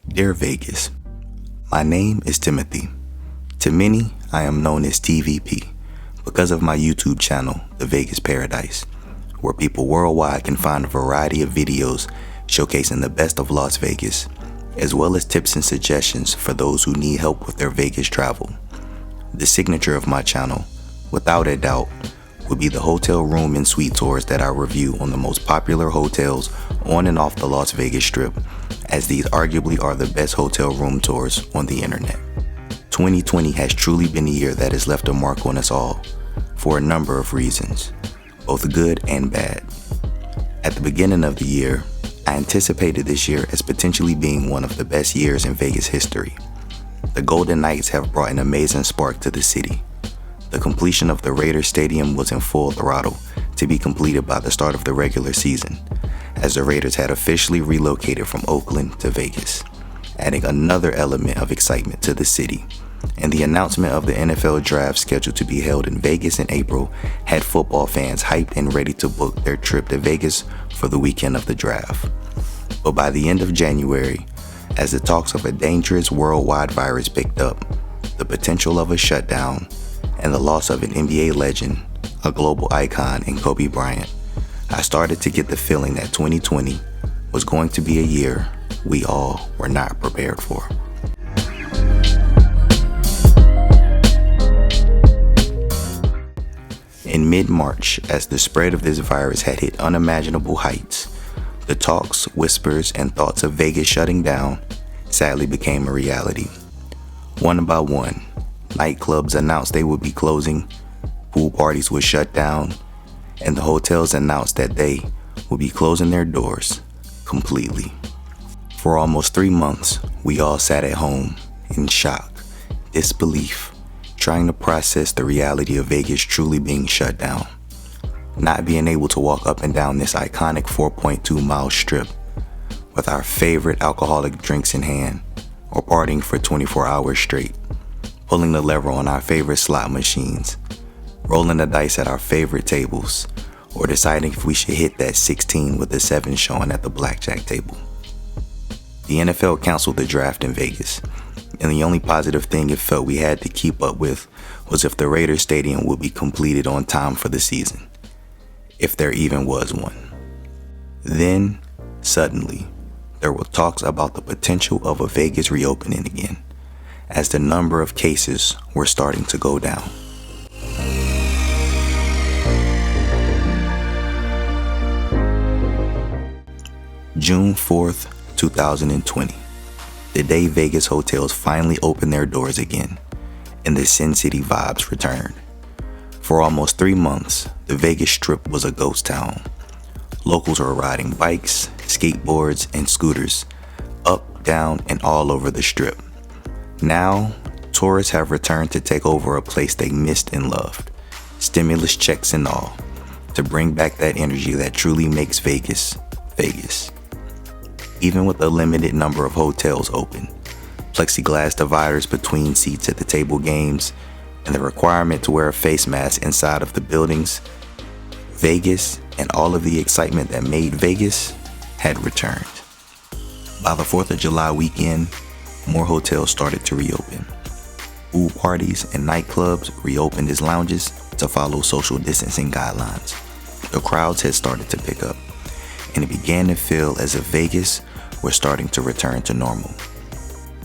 Dear Vegas, my name is Timothy. To many, I am known as TVP because of my YouTube channel, The Vegas Paradise, where people worldwide can find a variety of videos showcasing the best of Las Vegas, as well as tips and suggestions for those who need help with their Vegas travel. The signature of my channel, without a doubt, would be the hotel room and suite tours that I review on the most popular hotels on and off the Las Vegas Strip, as these arguably are the best hotel room tours on the internet. 2020 has truly been a year that has left a mark on us all, for a number of reasons, both good and bad. At the beginning of the year, I anticipated this year as potentially being one of the best years in Vegas history. The Golden Knights have brought an amazing spark to the city. The completion of the Raiders Stadium was in full throttle to be completed by the start of the regular season, as the Raiders had officially relocated from Oakland to Vegas, adding another element of excitement to the city. And the announcement of the NFL draft scheduled to be held in Vegas in April had football fans hyped and ready to book their trip to Vegas for the weekend of the draft. But by the end of January, as the talks of a dangerous worldwide virus picked up, the potential of a shutdown, and the loss of an NBA legend, a global icon in Kobe Bryant, I started to get the feeling that 2020 was going to be a year we all were not prepared for. In mid-March, as the spread of this virus had hit unimaginable heights, the talks, whispers, and thoughts of Vegas shutting down sadly became a reality. One by one, nightclubs announced they would be closing, pool parties would shut down, and the hotels announced that they would be closing their doors completely. For almost 3 months, we all sat at home in shock, disbelief, trying to process the reality of Vegas truly being shut down. Not being able to walk up and down this iconic 4.2-mile strip with our favorite alcoholic drinks in hand, or partying for 24 hours straight, pulling the lever on our favorite slot machines, rolling the dice at our favorite tables, or deciding if we should hit that 16 with the 7 showing at the blackjack table. The NFL canceled the draft in Vegas, and the only positive thing it felt we had to keep up with was if the Raiders Stadium would be completed on time for the season, if there even was one. Then, suddenly, there were talks about the potential of a Vegas reopening again, as the number of cases were starting to go down. June 4th, 2020, the day Vegas hotels finally opened their doors again, and the Sin City vibes returned. For almost 3 months, the Vegas Strip was a ghost town. Locals were riding bikes, skateboards, and scooters up, down, and all over the Strip. Now, tourists have returned to take over a place they missed and loved, stimulus checks and all, to bring back that energy that truly makes Vegas, Vegas. Even with a limited number of hotels open, plexiglass dividers between seats at the table games, and the requirement to wear a face mask inside of the buildings, Vegas and all of the excitement that made Vegas had returned. By the 4th of July weekend, more hotels started to reopen. Pool parties and nightclubs reopened as lounges to follow social distancing guidelines. The crowds had started to pick up, and it began to feel as if Vegas was starting to return to normal.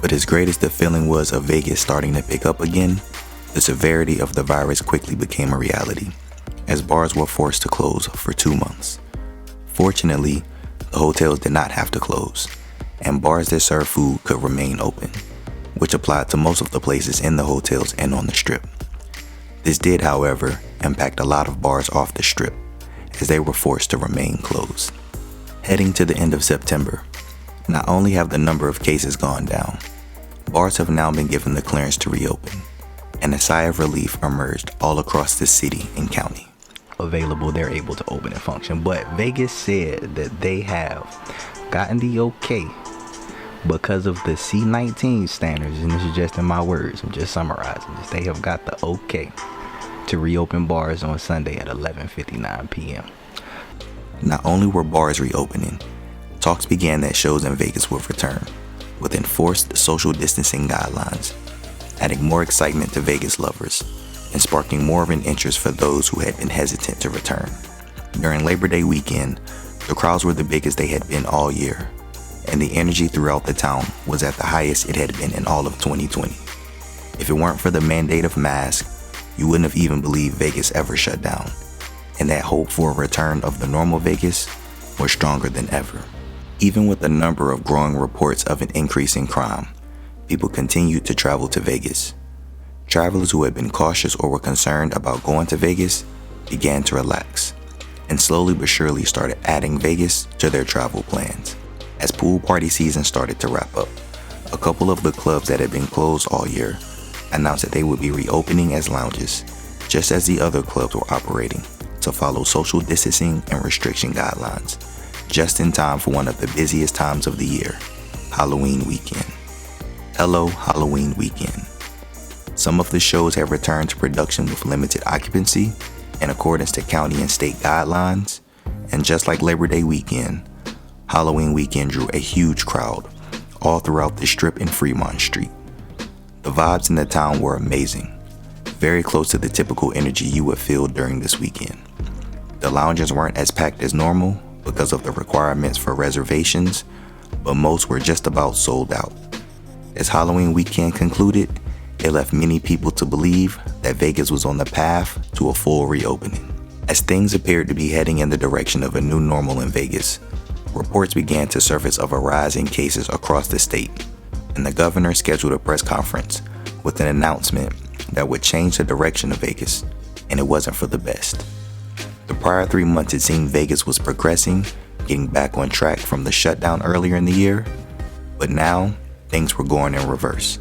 But as great as the feeling was of Vegas starting to pick up again, the severity of the virus quickly became a reality, as bars were forced to close for 2 months. Fortunately, the hotels did not have to close, and bars that served food could remain open, which applied to most of the places in the hotels and on the Strip. This did, however, impact a lot of bars off the Strip, as they were forced to remain closed. Heading to the end of September, not only have the number of cases gone down, bars have now been given the clearance to reopen, and a sigh of relief emerged all across the city and county. Available, they're able to open and function, but Vegas said that they have gotten the okay because of the C-19 standards, and this is just in my words, I'm just summarizing this. They have got the okay to reopen bars on Sunday at 11:59 p.m. Not only were bars reopening, talks began that shows in Vegas would return, with enforced social distancing guidelines, adding more excitement to Vegas lovers and sparking more of an interest for those who had been hesitant to return. During Labor Day weekend, the crowds were the biggest they had been all year, and the energy throughout the town was at the highest it had been in all of 2020. If it weren't for the mandate of masks, you wouldn't have even believed Vegas ever shut down, and that hope for a return of the normal Vegas was stronger than ever. Even with a number of growing reports of an increase in crime, people continued to travel to Vegas. Travelers who had been cautious or were concerned about going to Vegas began to relax, and slowly but surely started adding Vegas to their travel plans. As pool party season started to wrap up, a couple of the clubs that had been closed all year announced that they would be reopening as lounges, just as the other clubs were operating, to follow social distancing and restriction guidelines, just in time for one of the busiest times of the year, Halloween weekend. Hello, Halloween weekend. Some of the shows have returned to production with limited occupancy in accordance to county and state guidelines, and just like Labor Day weekend, Halloween weekend drew a huge crowd all throughout the Strip and Fremont Street. The vibes in the town were amazing, very close to the typical energy you would feel during this weekend. The lounges weren't as packed as normal because of the requirements for reservations, but most were just about sold out. As Halloween weekend concluded, it left many people to believe that Vegas was on the path to a full reopening. As things appeared to be heading in the direction of a new normal in Vegas, reports began to surface of a rise in cases across the state, and the governor scheduled a press conference with an announcement that would change the direction of Vegas, and it wasn't for the best. The prior 3 months it seemed Vegas was progressing, getting back on track from the shutdown earlier in the year, but now things were going in reverse,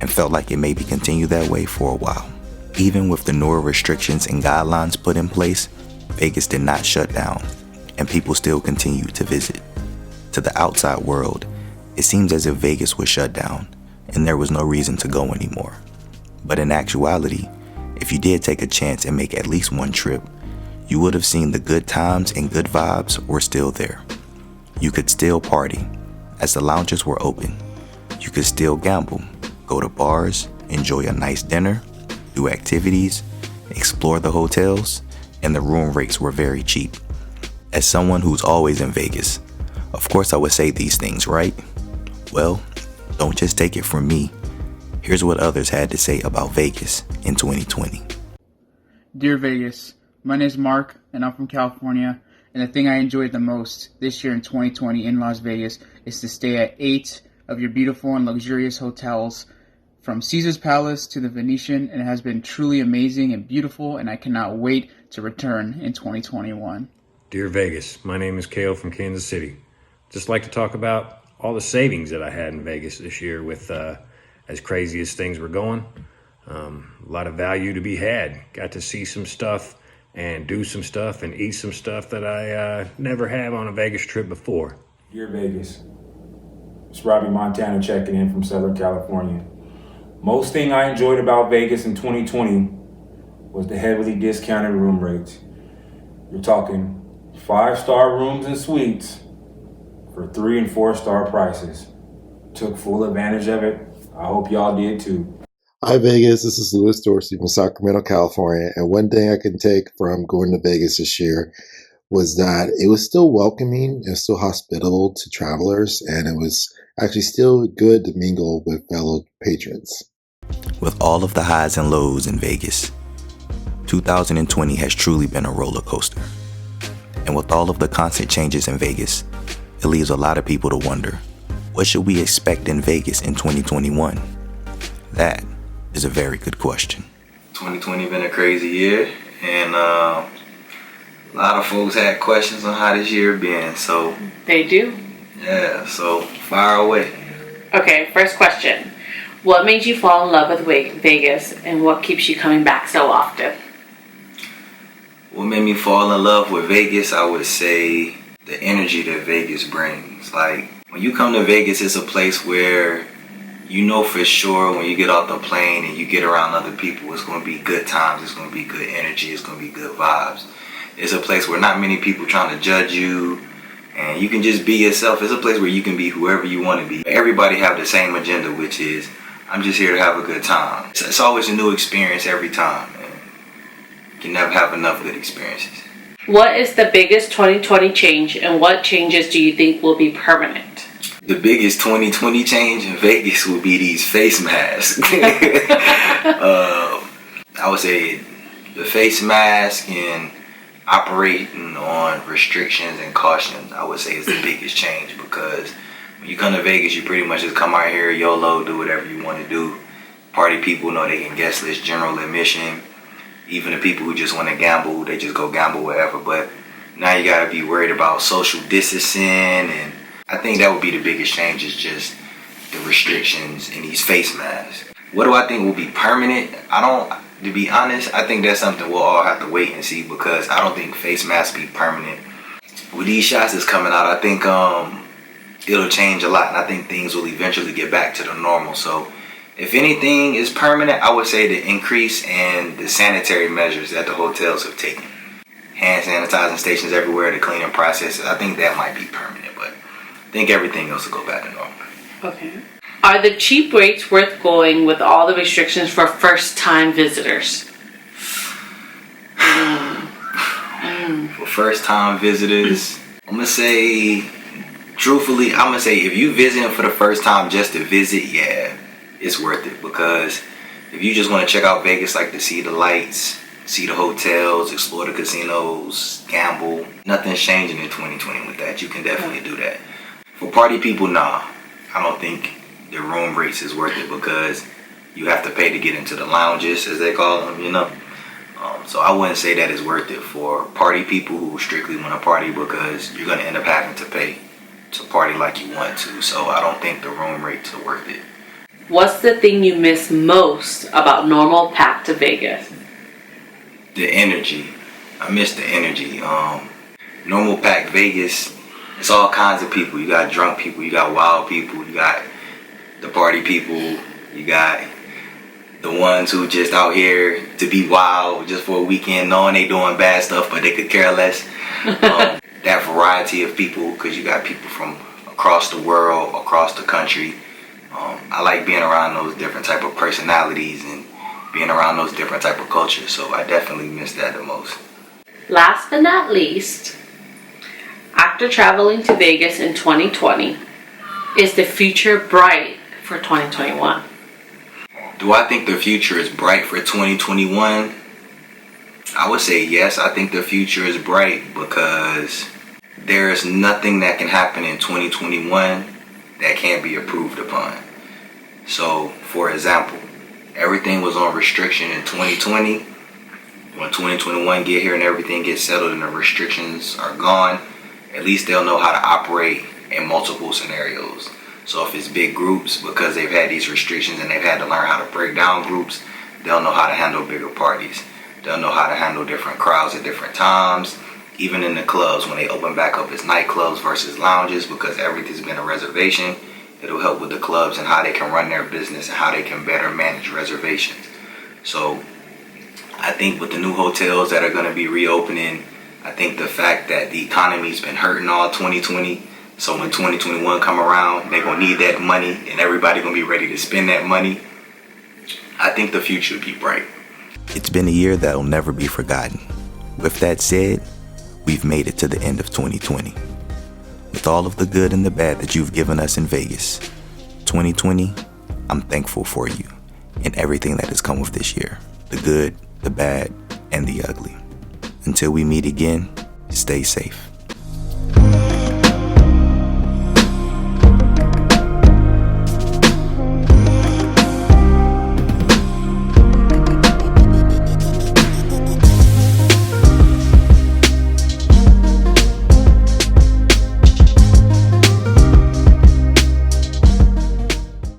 and felt like it maybe continue that way for a while. Even with the newer restrictions and guidelines put in place, Vegas did not shut down, and people still continued to visit. To the outside world, it seems as if Vegas was shut down, and there was no reason to go anymore. But in actuality, if you did take a chance and make at least one trip, you would have seen the good times and good vibes were still there. You could still party, as the lounges were open. You could still gamble, go to bars, enjoy a nice dinner, do activities, explore the hotels, and the room rates were very cheap. As someone who's always in Vegas, of course I would say these things, right? Well, don't just take it from me. Here's what others had to say about Vegas in 2020. Dear Vegas, my name is Mark, and I'm from California, and the thing I enjoyed the most this year in 2020 in Las Vegas is to stay at 8 of your beautiful and luxurious hotels, from Caesar's Palace to the Venetian, and it has been truly amazing and beautiful, and I cannot wait to return in 2021. Dear Vegas, my name is Kale from Kansas City. Just like to talk about all the savings that I had in Vegas this year with as crazy as things were going. A lot of value to be had. Got to see some stuff and do some stuff and eat some stuff that I never have on a Vegas trip before. Dear Vegas, it's Robbie Montana checking in from Southern California. Most thing I enjoyed about Vegas in 2020 was the heavily discounted room rates. You're talking 5-star rooms and suites for 3 and 4-star prices. Took full advantage of it. I hope y'all did too. Hi Vegas, this is Louis Dorsey from Sacramento, California, and one thing I can take from going to Vegas this year was that it was still welcoming, it was still hospitable to travelers, and it was actually still good to mingle with fellow patrons. With all of the highs and lows in Vegas, 2020 has truly been a roller coaster. And with all of the constant changes in Vegas, it leaves a lot of people to wonder, what should we expect in Vegas in 2021? That is a very good question. 2020 been a crazy year, and a lot of folks had questions on how this year been, so... They do? Yeah, so fire away. Okay, first question. What made you fall in love with Vegas, and what keeps you coming back so often? What made me fall in love with Vegas, I would say the energy that Vegas brings. Like, when you come to Vegas, it's a place where you know for sure when you get off the plane and you get around other people, it's going to be good times, it's going to be good energy, it's going to be good vibes. It's a place where not many people trying to judge you, and you can just be yourself. It's a place where you can be whoever you want to be. Everybody have the same agenda, which is, I'm just here to have a good time. It's always a new experience every time, and you can never have enough good experiences. What is the biggest 2020 change, and what changes do you think will be permanent? The biggest 2020 change in Vegas will be these face masks. I would say the face mask and operating on restrictions and cautions, I would say, is the biggest change, because when you come to Vegas, you pretty much just come out here, YOLO, do whatever you want to do. Party people know they can guest list general admission. Even the people who just want to gamble, they just go gamble wherever. But now you got to be worried about social distancing, and I think that would be the biggest change, is just the restrictions and these face masks. What do I think will be permanent? To be honest, I think that's something we'll all have to wait and see, because I don't think face masks be permanent. With these shots that's coming out, I think it'll change a lot, and I think things will eventually get back to the normal. So if anything is permanent, I would say the increase in the sanitary measures that the hotels have taken. Hand sanitizing stations everywhere, the cleaning processes, I think that might be permanent, but I think everything else will go back to normal. Okay. Are the cheap rates worth going with all the restrictions for first-time visitors? For first-time visitors, I'm going to say, truthfully, if you visiting for the first time just to visit, yeah, it's worth it. Because if you just want to check out Vegas, like to see the lights, see the hotels, explore the casinos, gamble, nothing's changing in 2020 with that. You can definitely do that. For party people, nah, I don't think the room rates is worth it, because you have to pay to get into the lounges, as they call them, so I wouldn't say that is worth it for party people who strictly want to party, because you're going to end up having to pay to party like you want to. So I don't think the room rates are worth it. What's the thing you miss most about normal pack to Vegas? The energy. I miss the energy. Normal pack Vegas, it's all kinds of people. You got drunk people, you got wild people, you got the party people, you got the ones who just out here to be wild just for a weekend, knowing they doing bad stuff but they could care less. That variety of people, because you got people from across the world, across the country. I like being around those different type of personalities and being around those different type of cultures, so I definitely miss that the most. Last but not least, after traveling to Vegas in 2020, is the future bright for 2021? Do I think the future is bright for 2021? I would say yes, I think the future is bright, because there is nothing that can happen in 2021 that can't be approved upon. So, for example, everything was on restriction in 2020. When 2021 get here and everything gets settled and the restrictions are gone, at least they'll know how to operate in multiple scenarios. So if it's big groups, because they've had these restrictions and they've had to learn how to break down groups, they'll know how to handle bigger parties. They'll know how to handle different crowds at different times. Even in the clubs, when they open back up as nightclubs versus lounges, because everything's been a reservation, it'll help with the clubs and how they can run their business and how they can better manage reservations. So I think with the new hotels that are going to be reopening, I think the fact that the economy's been hurting all 2020, so when 2021 come around, they're going to need that money and everybody going to be ready to spend that money. I think the future will be bright. It's been a year that'll never be forgotten. With that said, we've made it to the end of 2020. With all of the good and the bad that you've given us in Vegas, 2020, I'm thankful for you and everything that has come with this year. The good, the bad, and the ugly. Until we meet again, stay safe.